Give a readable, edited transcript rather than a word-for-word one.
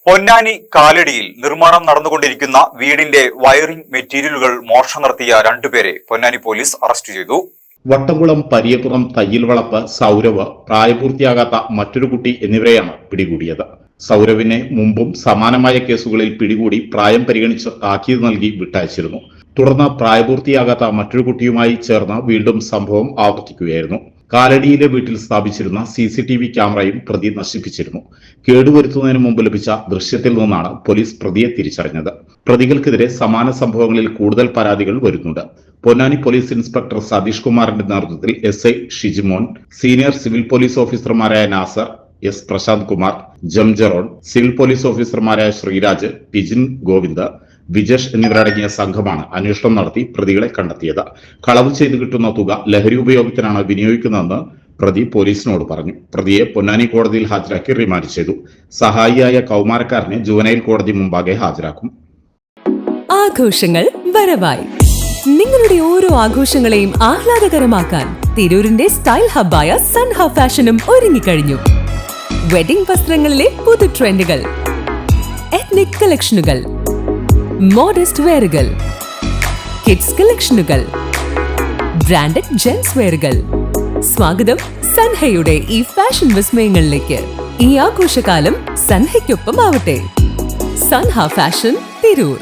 പൊന്നാനി കാലടിയിൽ നിർമ്മാണം നടന്നുകൊണ്ടിരിക്കുന്ന വീടിന്റെ വയറിംഗ് മെറ്റീരിയലുകൾ മോഷണം നടത്തിയ രണ്ടുപേരെ പൊന്നാനി പോലീസ് അറസ്റ്റ് ചെയ്തു. വട്ടംകുളം, പരിയപുറം, തയ്യിൽവളപ്പ്, സൗരവ്, പ്രായപൂർത്തിയാകാത്ത മറ്റൊരു കുട്ടി എന്നിവരെയാണ് പിടികൂടിയത്. സൗരവിനെ മുമ്പും സമാനമായ കേസുകളിൽ പിടികൂടി പ്രായം പരിഗണിച്ച് താക്കീത് നൽകി വിട്ടയച്ചിരുന്നു. തുടർന്ന് പ്രായപൂർത്തിയാകാത്ത മറ്റൊരു കുട്ടിയുമായി ചേർന്ന് വീണ്ടും സംഭവം ആവർത്തിക്കുകയായിരുന്നു. കാലടിയിലെ വീട്ടിൽ സ്ഥാപിച്ചിരുന്ന CCTV ക്യാമറയും പ്രതി നശിപ്പിച്ചിരുന്നു. കേടുവരുത്തുന്നതിന് മുമ്പ് ലഭിച്ച ദൃശ്യത്തിൽ നിന്നാണ് പോലീസ് പ്രതിയെ തിരിച്ചറിഞ്ഞത്. പ്രതികൾക്കെതിരെ സമാന സംഭവങ്ങളിൽ കൂടുതൽ പരാതികൾ വരുന്നുണ്ട്. പൊന്നാനി പോലീസ് ഇൻസ്പെക്ടർ സതീഷ് കുമാറിന്റെ നേതൃത്വത്തിൽ SI Shijimon, senior civil police ഓഫീസർമാരായ നാസർ, S പ്രശാന്ത് കുമാർ, ജംജറോൺ, സിവിൽ പോലീസ് ഓഫീസർമാരായ ശ്രീരാജ്, പിജിൻ ഗോവിന്ദ്, വിജേഷ് എന്നിവരടങ്ങിയ സംഘമാണ് അന്വേഷണം നടത്തി പ്രതികളെ കണ്ടെത്തിയത്. കളവ് ചെയ്ത് കിട്ടുന്ന തുക ലഹരി ഉപയോഗത്തിനാണ് വിനിയോഗിക്കുന്നതെന്ന് പ്രതി പോലീസിനോട് പറഞ്ഞു. പ്രതിയെ പൊന്നാനി കോടതിയിൽ ഹാജരാക്കി റിമാൻഡ് ചെയ്തു. സഹായിയായ കൗമാരക്കാരനെ ജുവനൈൽ കോടതി മുമ്പാകെ ഹാജരാക്കും. ആഘോഷങ്ങൾ വരവായി. നിങ്ങളുടെ ഓരോ ആഘോഷങ്ങളെയും ആഹ്ലാദകരമാക്കാൻ തിരൂരിന്റെ സ്റ്റൈൽ ഹബ്ബായ സൻഹ ഫാഷനും ഒരുങ്ങിക്കഴിഞ്ഞു. വെഡിംഗ് വസ്ത്രങ്ങളിലെ പുതു ട്രെൻഡുകൾ, എത്നിക് കളക്ഷനുകൾ, മോഡസ്റ്റ് വെയറുകൾ, കിഡ്സ് കളക്ഷനുകൾ, ബ്രാൻഡഡ് ജെൻസ് വെയറുകൾ. സ്വാഗതം സൻഹയുടെ ഈ ഫാഷൻ വിസ്മയങ്ങളിലേക്ക്. ഈ ആഘോഷകാലം സൻഹയ്ക്കൊപ്പം ആവട്ടെ. സൻഹ ഫാഷൻ, തിരൂർ.